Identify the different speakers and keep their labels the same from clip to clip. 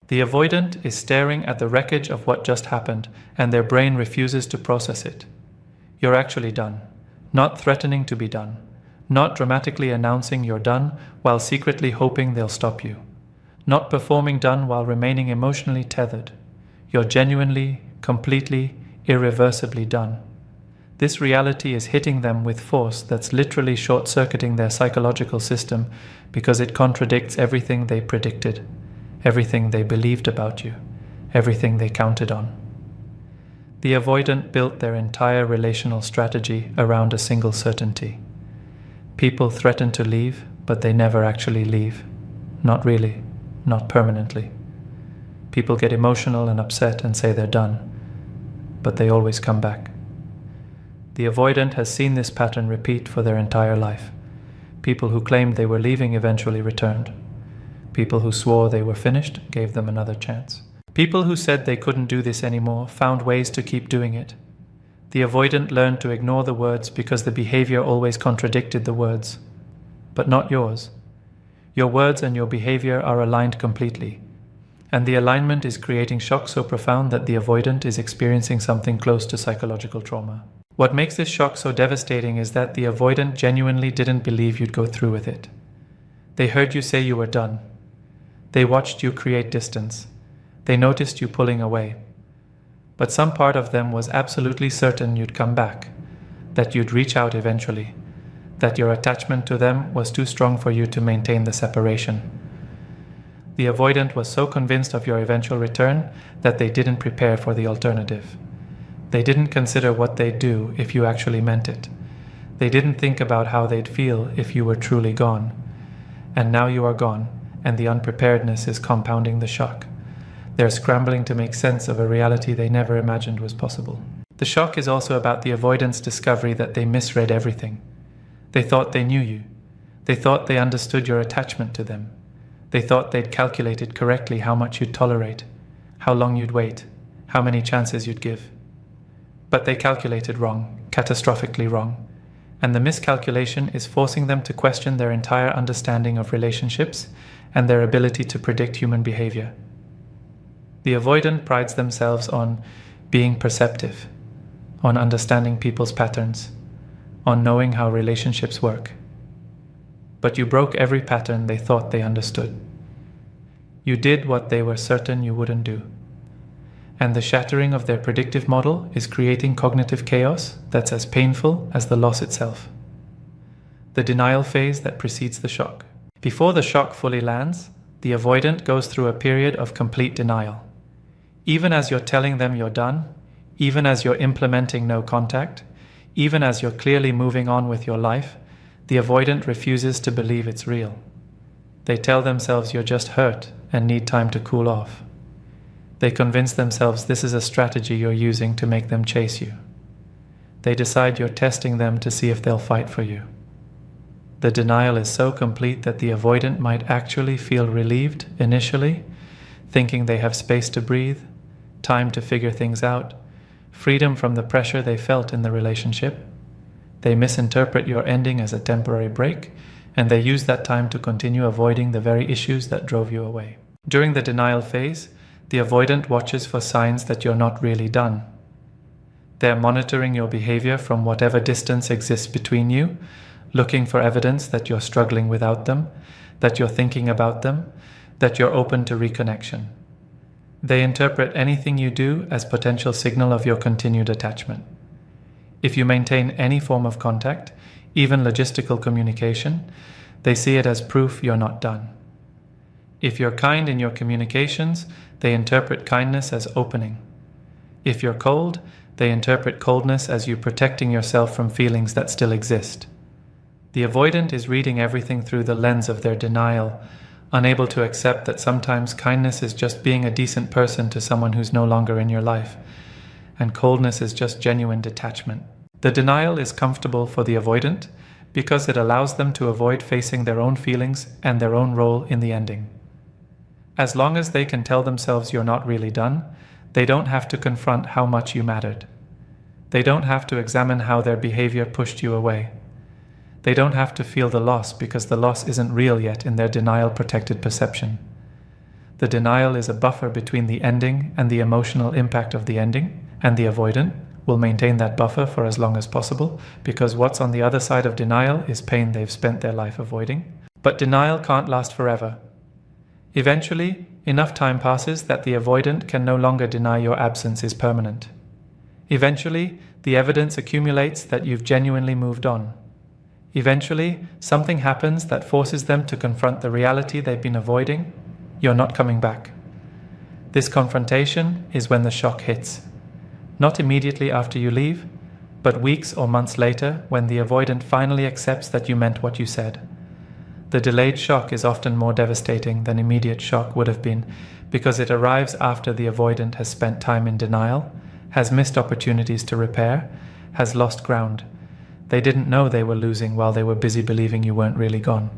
Speaker 1: The avoidant is staring at the wreckage of what just happened, and their brain refuses to process it. You're actually done, not threatening to be done, not dramatically announcing you're done while secretly hoping they'll stop you, not performing done while remaining emotionally tethered. You're genuinely, completely, irreversibly done. This reality is hitting them with force that's literally short-circuiting their psychological system because it contradicts everything they predicted, everything they believed about you, everything they counted on. The avoidant built their entire relational strategy around a single certainty. People threaten to leave, but they never actually leave. Not really, not permanently. People get emotional and upset and say they're done, but they always come back. The avoidant has seen this pattern repeat for their entire life. People who claimed they were leaving eventually returned. People who swore they were finished gave them another chance. People who said they couldn't do this anymore found ways to keep doing it. The avoidant learned to ignore the words because the behavior always contradicted the words. But not yours. Your words and your behavior are aligned completely. And the alignment is creating shock so profound that the avoidant is experiencing something close to psychological trauma. What makes this shock so devastating is that the avoidant genuinely didn't believe you'd go through with it. They heard you say you were done. They watched you create distance. They noticed you pulling away. But some part of them was absolutely certain you'd come back, that you'd reach out eventually, that your attachment to them was too strong for you to maintain the separation. The avoidant was so convinced of your eventual return that they didn't prepare for the alternative. They didn't consider what they'd do if you actually meant it. They didn't think about how they'd feel if you were truly gone. And now you are gone, and the unpreparedness is compounding the shock. They're scrambling to make sense of a reality they never imagined was possible. The shock is also about the avoidant's discovery that they misread everything. They thought they knew you. They thought they understood your attachment to them. They thought they'd calculated correctly how much you'd tolerate, how long you'd wait, how many chances you'd give. But they calculated wrong, catastrophically wrong. And the miscalculation is forcing them to question their entire understanding of relationships and their ability to predict human behavior. The avoidant prides themselves on being perceptive, on understanding people's patterns, on knowing how relationships work. But you broke every pattern they thought they understood. You did what they were certain you wouldn't do. And the shattering of their predictive model is creating cognitive chaos that's as painful as the loss itself. The denial phase that precedes the shock. Before the shock fully lands, the avoidant goes through a period of complete denial. Even as you're telling them you're done, even as you're implementing no contact, even as you're clearly moving on with your life, the avoidant refuses to believe it's real. They tell themselves you're just hurt and need time to cool off. They convince themselves this is a strategy you're using to make them chase you. They decide you're testing them to see if they'll fight for you. The denial is so complete that the avoidant might actually feel relieved initially, thinking they have space to breathe, time to figure things out, freedom from the pressure they felt in the relationship. They misinterpret your ending as a temporary break, and they use that time to continue avoiding the very issues that drove you away. During the denial phase, the avoidant watches for signs that you're not really done. They're monitoring your behavior from whatever distance exists between you, looking for evidence that you're struggling without them, that you're thinking about them, that you're open to reconnection. They interpret anything you do as potential signal of your continued attachment. If you maintain any form of contact, even logistical communication, they see it as proof you're not done. If you're kind in your communications, they interpret kindness as opening. If you're cold, they interpret coldness as you protecting yourself from feelings that still exist. The avoidant is reading everything through the lens of their denial, unable to accept that sometimes kindness is just being a decent person to someone who's no longer in your life, and coldness is just genuine detachment. The denial is comfortable for the avoidant because it allows them to avoid facing their own feelings and their own role in the ending. As long as they can tell themselves you're not really done, they don't have to confront how much you mattered. They don't have to examine how their behavior pushed you away. They don't have to feel the loss because the loss isn't real yet in their denial-protected perception. The denial is a buffer between the ending and the emotional impact of the ending, and the avoidant will maintain that buffer for as long as possible, because what's on the other side of denial is pain they've spent their life avoiding. But denial can't last forever. Eventually, enough time passes that the avoidant can no longer deny your absence is permanent. Eventually, the evidence accumulates that you've genuinely moved on. Eventually, something happens that forces them to confront the reality they've been avoiding. You're not coming back. This confrontation is when the shock hits. Not immediately after you leave, but weeks or months later when the avoidant finally accepts that you meant what you said. The delayed shock is often more devastating than immediate shock would have been, because it arrives after the avoidant has spent time in denial, has missed opportunities to repair, has lost ground. They didn't know they were losing while they were busy believing you weren't really gone.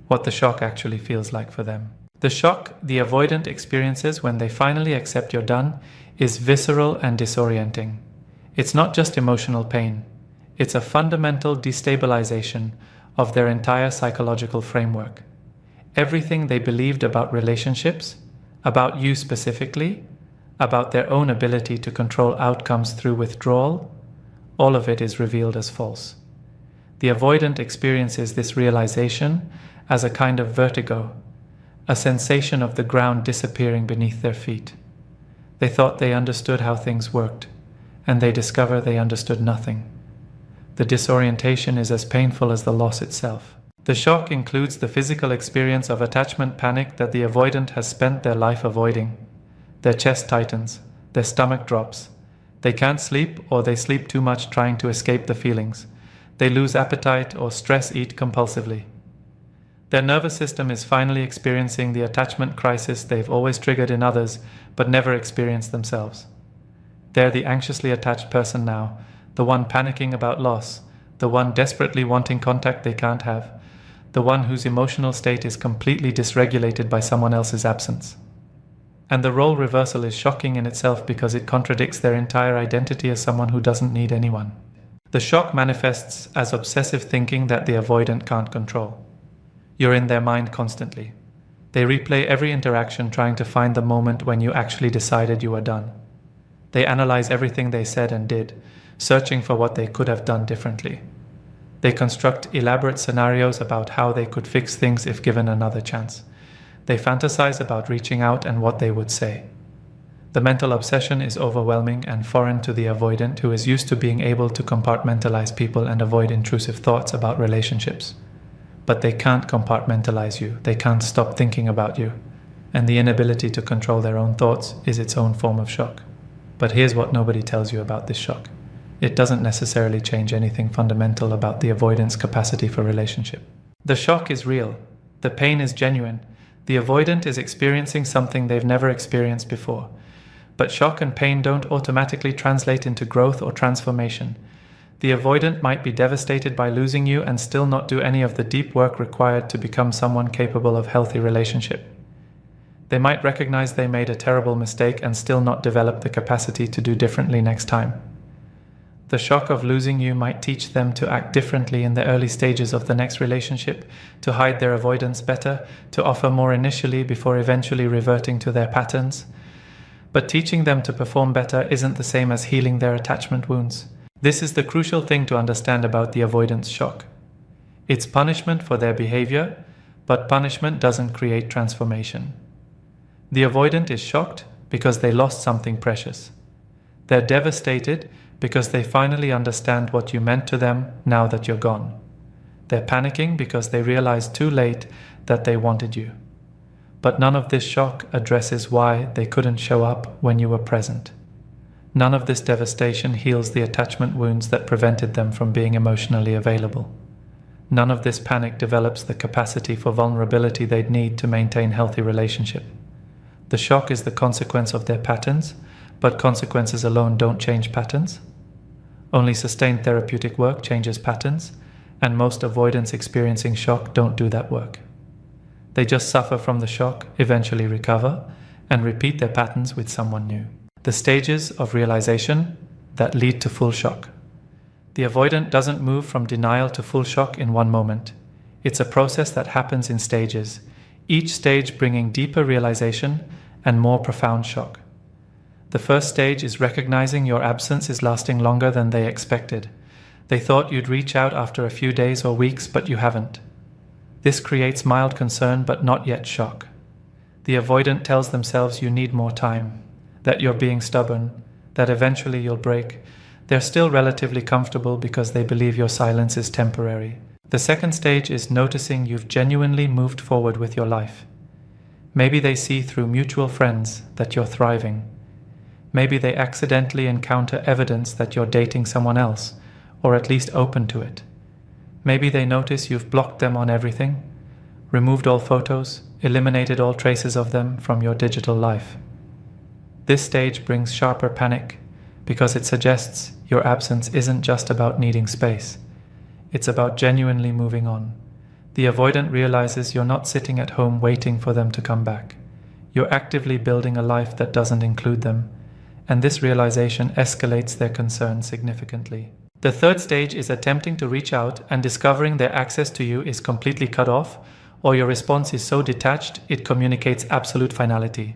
Speaker 1: What the shock actually feels like for them. The shock the avoidant experiences when they finally accept you're done is visceral and disorienting. It's not just emotional pain. It's a fundamental destabilization of their entire psychological framework. Everything they believed about relationships, about you specifically, about their own ability to control outcomes through withdrawal, all of it is revealed as false. The avoidant experiences this realization as a kind of vertigo, a sensation of the ground disappearing beneath their feet. They thought they understood how things worked, and they discover they understood nothing. The disorientation is as painful as the loss itself. The shock includes the physical experience of attachment panic that the avoidant has spent their life avoiding. Their chest tightens, their stomach drops. They can't sleep, or they sleep too much trying to escape the feelings. They lose appetite or stress eat compulsively. Their nervous system is finally experiencing the attachment crisis they've always triggered in others, but never experienced themselves. They're the anxiously attached person now, the one panicking about loss, the one desperately wanting contact they can't have, the one whose emotional state is completely dysregulated by someone else's absence. And the role reversal is shocking in itself because it contradicts their entire identity as someone who doesn't need anyone. The shock manifests as obsessive thinking that the avoidant can't control. You're in their mind constantly. They replay every interaction trying to find the moment when you actually decided you were done. They analyze everything they said and did, searching for what they could have done differently. They construct elaborate scenarios about how they could fix things if given another chance. They fantasize about reaching out and what they would say. The mental obsession is overwhelming and foreign to the avoidant, who is used to being able to compartmentalize people and avoid intrusive thoughts about relationships. But they can't compartmentalize you. They can't stop thinking about you. And the inability to control their own thoughts is its own form of shock. But here's what nobody tells you about this shock. It doesn't necessarily change anything fundamental about the avoidant's capacity for relationship. The shock is real. The pain is genuine. The avoidant is experiencing something they've never experienced before. But shock and pain don't automatically translate into growth or transformation. The avoidant might be devastated by losing you and still not do any of the deep work required to become someone capable of healthy relationship. They might recognize they made a terrible mistake and still not develop the capacity to do differently next time. The shock of losing you might teach them to act differently in the early stages of the next relationship, to hide their avoidance better, to offer more initially before eventually reverting to their patterns. But teaching them to perform better isn't the same as healing their attachment wounds. This is the crucial thing to understand about the avoidance shock. It's punishment for their behavior, but punishment doesn't create transformation. The avoidant is shocked because they lost something precious. They're devastated because they finally understand what you meant to them now that you're gone. They're panicking because they realize too late that they wanted you. But none of this shock addresses why they couldn't show up when you were present. None of this devastation heals the attachment wounds that prevented them from being emotionally available. None of this panic develops the capacity for vulnerability they'd need to maintain healthy relationship. The shock is the consequence of their patterns, but consequences alone don't change patterns. Only sustained therapeutic work changes patterns, and most avoidants experiencing shock don't do that work. They just suffer from the shock, eventually recover, and repeat their patterns with someone new. The stages of realization that lead to full shock. The avoidant doesn't move from denial to full shock in one moment. It's a process that happens in stages. each stage bringing deeper realization and more profound shock. The first stage is recognizing your absence is lasting longer than they expected. They thought you'd reach out after a few days or weeks, but you haven't. This creates mild concern but not yet shock. The avoidant tells themselves you need more time, that you're being stubborn, that eventually you'll break. They're still relatively comfortable because they believe your silence is temporary. The second stage is noticing you've genuinely moved forward with your life. Maybe they see through mutual friends that you're thriving. Maybe they accidentally encounter evidence that you're dating someone else, or at least open to it. Maybe they notice you've blocked them on everything, removed all photos, eliminated all traces of them from your digital life. This stage brings sharper panic because it suggests your absence isn't just about needing space. It's about genuinely moving on. The avoidant realizes you're not sitting at home waiting for them to come back. You're actively building a life that doesn't include them, and this realization escalates their concern significantly. The third stage is attempting to reach out and discovering their access to you is completely cut off, or your response is so detached it communicates absolute finality.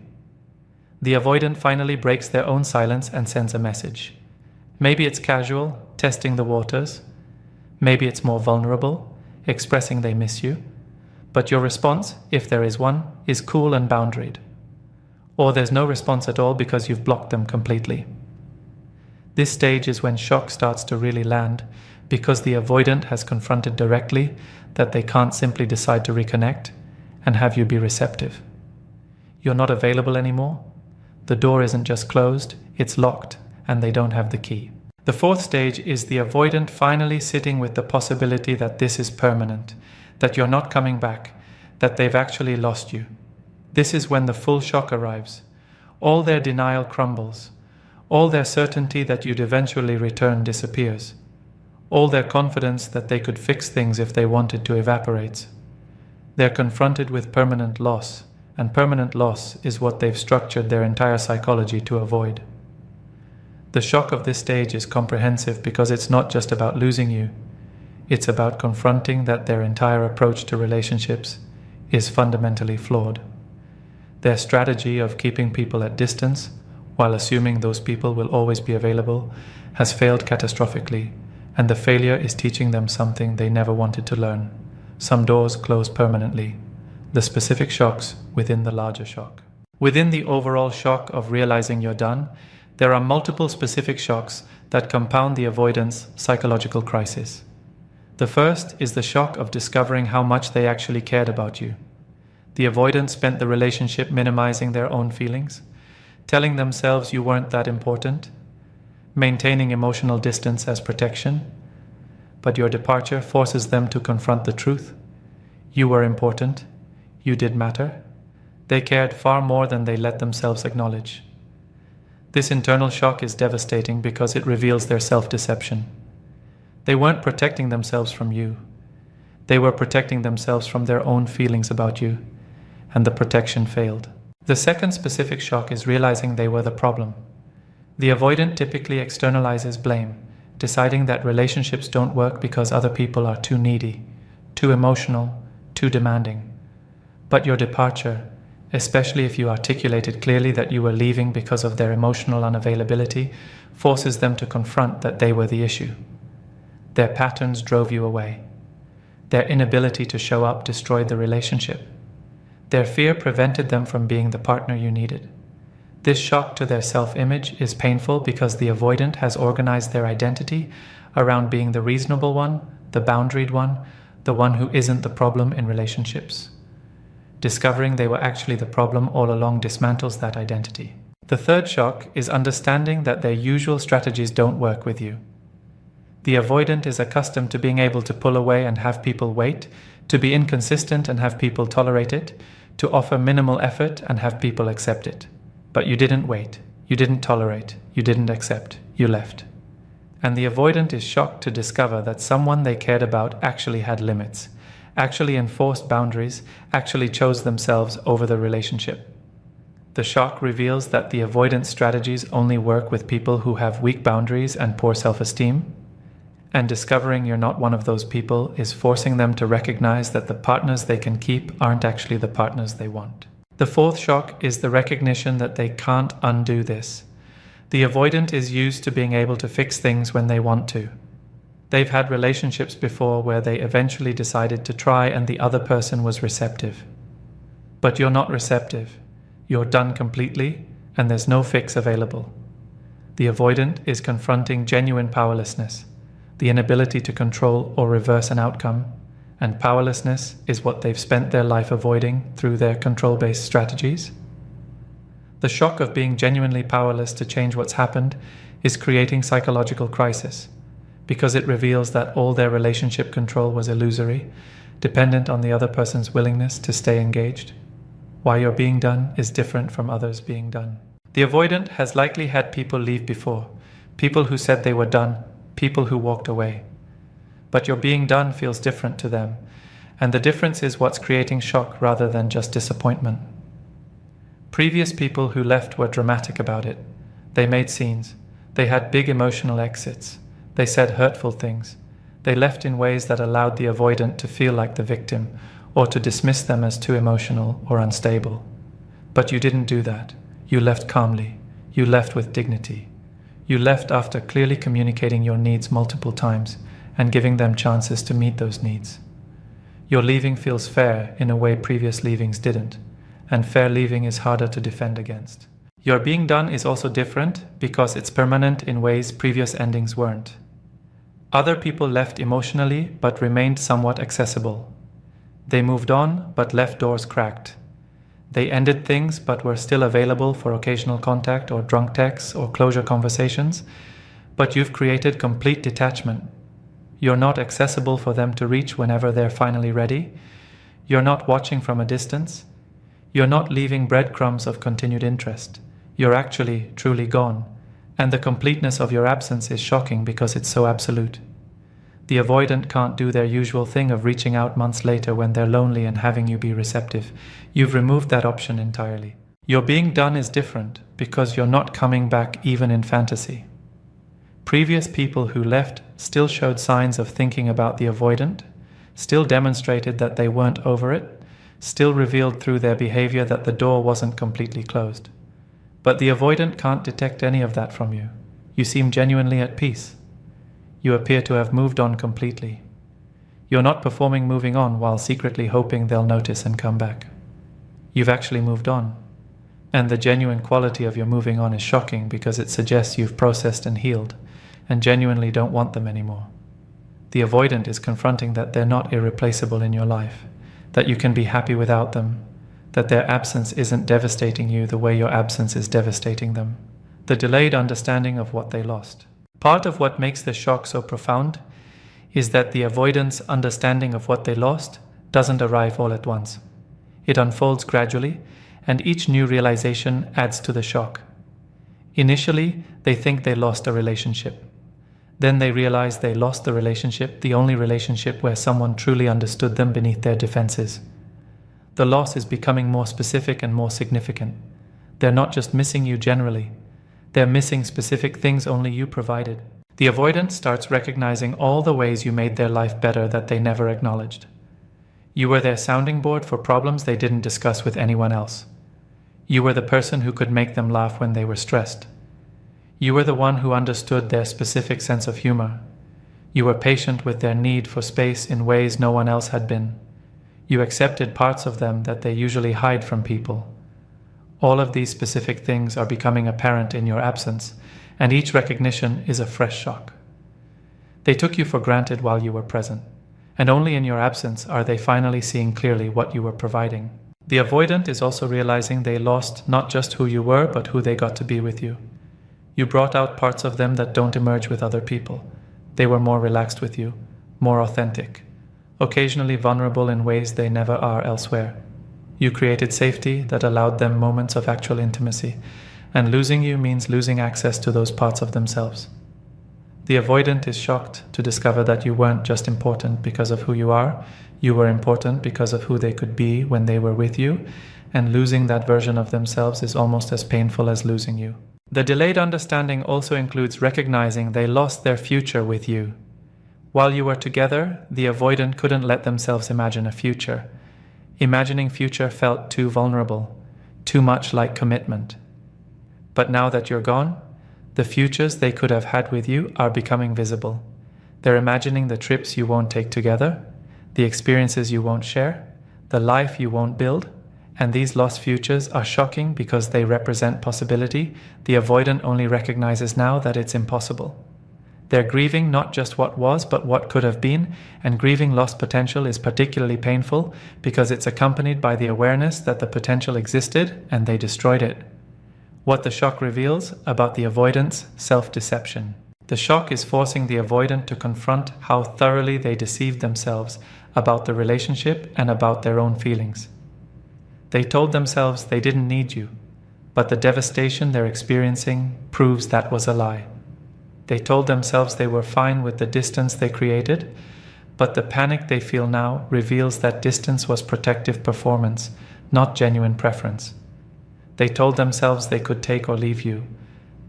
Speaker 1: The avoidant finally breaks their own silence and sends a message. Maybe it's casual, testing the waters. Maybe it's more vulnerable, expressing they miss you. But your response, if there is one, is cool and boundaried. Or there's no response at all because you've blocked them completely. This stage is when shock starts to really land because the avoidant has confronted directly that they can't simply decide to reconnect and have you be receptive. You're not available anymore. The door isn't just closed, it's locked, and they don't have the key. The fourth stage is the avoidant finally sitting with the possibility that this is permanent, that you're not coming back, that they've actually lost you. This is when the full shock arrives. All their denial crumbles. All their certainty that you'd eventually return disappears. All their confidence that they could fix things if they wanted to evaporates. They're confronted with permanent loss, and permanent loss is what they've structured their entire psychology to avoid. The shock of this stage is comprehensive because it's not just about losing you. It's about confronting that their entire approach to relationships is fundamentally flawed. Their strategy of keeping people at distance, while assuming those people will always be available, has failed catastrophically, and the failure is teaching them something they never wanted to learn. Some doors close permanently. The specific shocks within the larger shock. Within the overall shock of realizing you're done, there are multiple specific shocks that compound the avoidance psychological crisis. The first is the shock of discovering how much they actually cared about you. The avoidant spent the relationship minimizing their own feelings, telling themselves you weren't that important, maintaining emotional distance as protection, but your departure forces them to confront the truth. You were important. You did matter. They cared far more than they let themselves acknowledge. This internal shock is devastating because it reveals their self-deception. They weren't protecting themselves from you. They were protecting themselves from their own feelings about you, and the protection failed. The second specific shock is realizing they were the problem. The avoidant typically externalizes blame, deciding that relationships don't work because other people are too needy, too emotional, too demanding. But your departure, especially if you articulated clearly that you were leaving because of their emotional unavailability, forces them to confront that they were the issue. Their patterns drove you away. Their inability to show up destroyed the relationship. Their fear prevented them from being the partner you needed. This shock to their self-image is painful because the avoidant has organized their identity around being the reasonable one, the boundaried one, the one who isn't the problem in relationships. Discovering they were actually the problem all along dismantles that identity. The third shock is understanding that their usual strategies don't work with you. The avoidant is accustomed to being able to pull away and have people wait, to be inconsistent and have people tolerate it, to offer minimal effort and have people accept it. But you didn't wait, you didn't tolerate, you didn't accept, you left. And the avoidant is shocked to discover that someone they cared about actually had limits, actually enforced boundaries, actually chose themselves over the relationship. The shock reveals that the avoidance strategies only work with people who have weak boundaries and poor self-esteem, and discovering you're not one of those people is forcing them to recognize that the partners they can keep aren't actually the partners they want. The fourth shock is the recognition that they can't undo this. The avoidant is used to being able to fix things when they want to. They've had relationships before where they eventually decided to try and the other person was receptive. But you're not receptive. You're done completely, and there's no fix available. The avoidant is confronting genuine powerlessness, the inability to control or reverse an outcome, and powerlessness is what they've spent their life avoiding through their control-based strategies. The shock of being genuinely powerless to change what's happened is creating psychological crisis, because it reveals that all their relationship control was illusory, dependent on the other person's willingness to stay engaged. Why you're being done is different from others being done. The avoidant has likely had people leave before, people who said they were done, people who walked away. But your being done feels different to them, and the difference is what's creating shock rather than just disappointment. Previous people who left were dramatic about it. They made scenes. They had big emotional exits. They said hurtful things. They left in ways that allowed the avoidant to feel like the victim or to dismiss them as too emotional or unstable. But you didn't do that. You left calmly. You left with dignity. You left after clearly communicating your needs multiple times and giving them chances to meet those needs. Your leaving feels fair in a way previous leavings didn't, and fair leaving is harder to defend against. Your being done is also different because it's permanent in ways previous endings weren't. Other people left emotionally but remained somewhat accessible. They moved on but left doors cracked. They ended things but were still available for occasional contact or drunk texts or closure conversations, but you've created complete detachment. You're not accessible for them to reach whenever they're finally ready. You're not watching from a distance. You're not leaving breadcrumbs of continued interest. You're actually truly gone, and the completeness of your absence is shocking because it's so absolute. The avoidant can't do their usual thing of reaching out months later when they're lonely and having you be receptive. You've removed that option entirely. Your being done is different because you're not coming back even in fantasy. Previous people who left still showed signs of thinking about the avoidant, still demonstrated that they weren't over it, still revealed through their behavior that the door wasn't completely closed. But the avoidant can't detect any of that from you. You seem genuinely at peace. You appear to have moved on completely. You're not performing moving on while secretly hoping they'll notice and come back. You've actually moved on. And the genuine quality of your moving on is shocking because it suggests you've processed and healed and genuinely don't want them anymore. The avoidant is confronting that they're not irreplaceable in your life, that you can be happy without them, that their absence isn't devastating you the way your absence is devastating them. The delayed understanding of what they lost. Part of what makes the shock so profound is that the avoidant's understanding of what they lost doesn't arrive all at once. It unfolds gradually, and each new realization adds to the shock. Initially, they think they lost a relationship. Then they realize they lost the relationship, the only relationship where someone truly understood them beneath their defenses. The loss is becoming more specific and more significant. They're not just missing you generally. They're missing specific things only you provided. The avoidant starts recognizing all the ways you made their life better that they never acknowledged. You were their sounding board for problems they didn't discuss with anyone else. You were the person who could make them laugh when they were stressed. You were the one who understood their specific sense of humor. You were patient with their need for space in ways no one else had been. You accepted parts of them that they usually hide from people. All of these specific things are becoming apparent in your absence, and each recognition is a fresh shock. They took you for granted while you were present, and only in your absence are they finally seeing clearly what you were providing. The avoidant is also realizing they lost not just who you were, but who they got to be with you. You brought out parts of them that don't emerge with other people. They were more relaxed with you, more authentic, occasionally vulnerable in ways they never are elsewhere. You created safety that allowed them moments of actual intimacy, and losing you means losing access to those parts of themselves. The avoidant is shocked to discover that you weren't just important because of who you are, you were important because of who they could be when they were with you, and losing that version of themselves is almost as painful as losing you. The delayed understanding also includes recognizing they lost their future with you. While you were together, the avoidant couldn't let themselves imagine a future. Imagining future felt too vulnerable, too much like commitment. But now that you're gone, the futures they could have had with you are becoming visible. They're imagining the trips you won't take together, the experiences you won't share, the life you won't build, and these lost futures are shocking because they represent possibility. The avoidant only recognizes now that it's impossible. They're grieving not just what was, but what could have been, and grieving lost potential is particularly painful because it's accompanied by the awareness that the potential existed and they destroyed it. What the shock reveals about the avoidant's self-deception. The shock is forcing the avoidant to confront how thoroughly they deceived themselves about the relationship and about their own feelings. They told themselves they didn't need you, but the devastation they're experiencing proves that was a lie. They told themselves they were fine with the distance they created, but the panic they feel now reveals that distance was protective performance, not genuine preference. They told themselves they could take or leave you,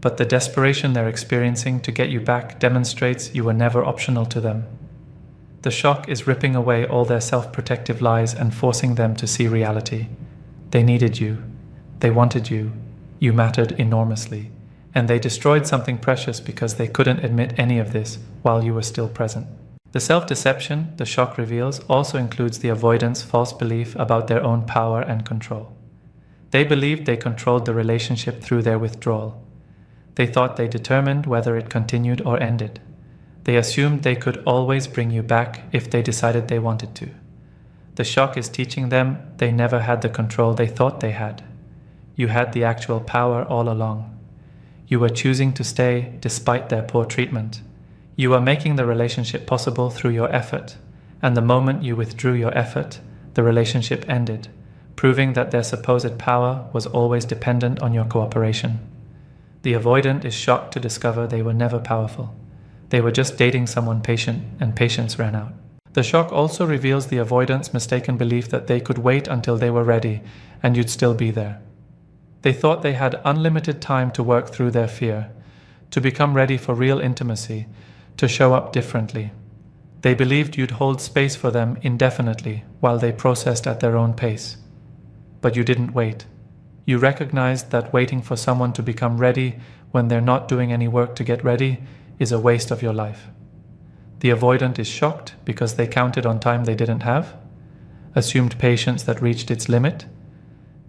Speaker 1: but the desperation they're experiencing to get you back demonstrates you were never optional to them. The shock is ripping away all their self-protective lies and forcing them to see reality. They needed you. They wanted you. You mattered enormously. And they destroyed something precious because they couldn't admit any of this while you were still present. The self-deception the shock reveals also includes the avoidant's false belief about their own power and control. They believed they controlled the relationship through their withdrawal. They thought they determined whether it continued or ended. They assumed they could always bring you back if they decided they wanted to. The shock is teaching them they never had the control they thought they had. You had the actual power all along. You were choosing to stay despite their poor treatment. You were making the relationship possible through your effort, and the moment you withdrew your effort, the relationship ended, proving that their supposed power was always dependent on your cooperation. The avoidant is shocked to discover they were never powerful. They were just dating someone patient, and patience ran out. The shock also reveals the avoidant's mistaken belief that they could wait until they were ready, and you'd still be there. They thought they had unlimited time to work through their fear, to become ready for real intimacy, to show up differently. They believed you'd hold space for them indefinitely while they processed at their own pace. But you didn't wait. You recognized that waiting for someone to become ready when they're not doing any work to get ready is a waste of your life. The avoidant is shocked because they counted on time they didn't have, assumed patience that reached its limit,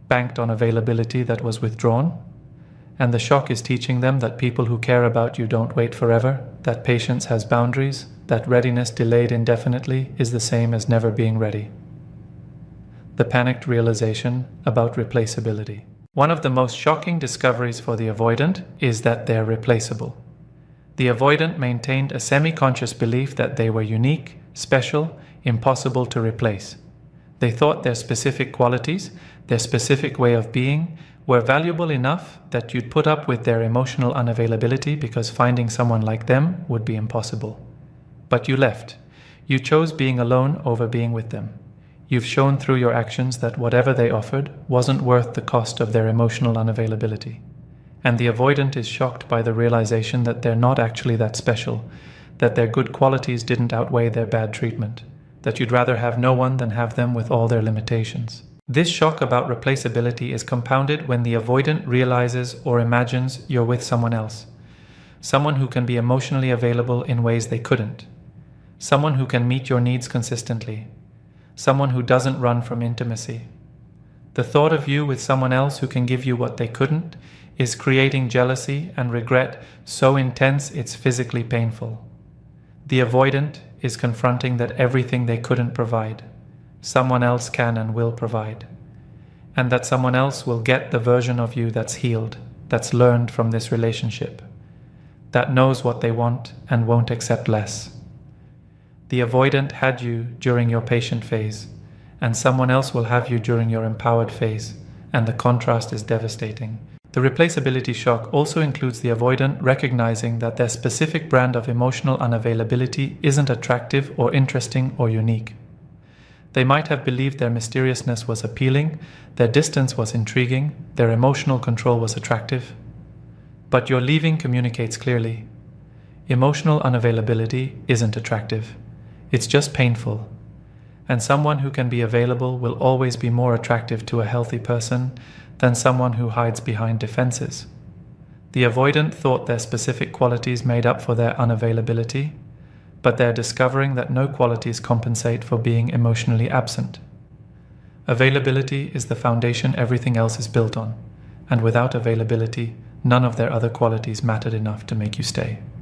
Speaker 1: banked on availability that was withdrawn, and the shock is teaching them that people who care about you don't wait forever, that patience has boundaries, that readiness delayed indefinitely is the same as never being ready. The panicked realization about replaceability. One of the most shocking discoveries for the avoidant is that they're replaceable. The avoidant maintained a semi-conscious belief that they were unique, special, impossible to replace. They thought their specific qualities, their specific way of being, were valuable enough that you'd put up with their emotional unavailability because finding someone like them would be impossible. But you left. You chose being alone over being with them. You've shown through your actions that whatever they offered wasn't worth the cost of their emotional unavailability. And the avoidant is shocked by the realization that they're not actually that special, that their good qualities didn't outweigh their bad treatment, that you'd rather have no one than have them with all their limitations. This shock about replaceability is compounded when the avoidant realizes or imagines you're with someone else, someone who can be emotionally available in ways they couldn't, someone who can meet your needs consistently, someone who doesn't run from intimacy. The thought of you with someone else who can give you what they couldn't is creating jealousy and regret so intense it's physically painful. The avoidant is confronting that everything they couldn't provide, someone else can and will provide, and that someone else will get the version of you that's healed, that's learned from this relationship, that knows what they want and won't accept less. The avoidant had you during your patient phase, and someone else will have you during your empowered phase, and the contrast is devastating. The replaceability shock also includes the avoidant recognizing that their specific brand of emotional unavailability isn't attractive or interesting or unique. They might have believed their mysteriousness was appealing, their distance was intriguing, their emotional control was attractive. But your leaving communicates clearly. Emotional unavailability isn't attractive. It's just painful. And someone who can be available will always be more attractive to a healthy person than someone who hides behind defenses. The avoidant thought their specific qualities made up for their unavailability, but they're discovering that no qualities compensate for being emotionally absent. Availability is the foundation everything else is built on, and without availability, none of their other qualities mattered enough to make you stay.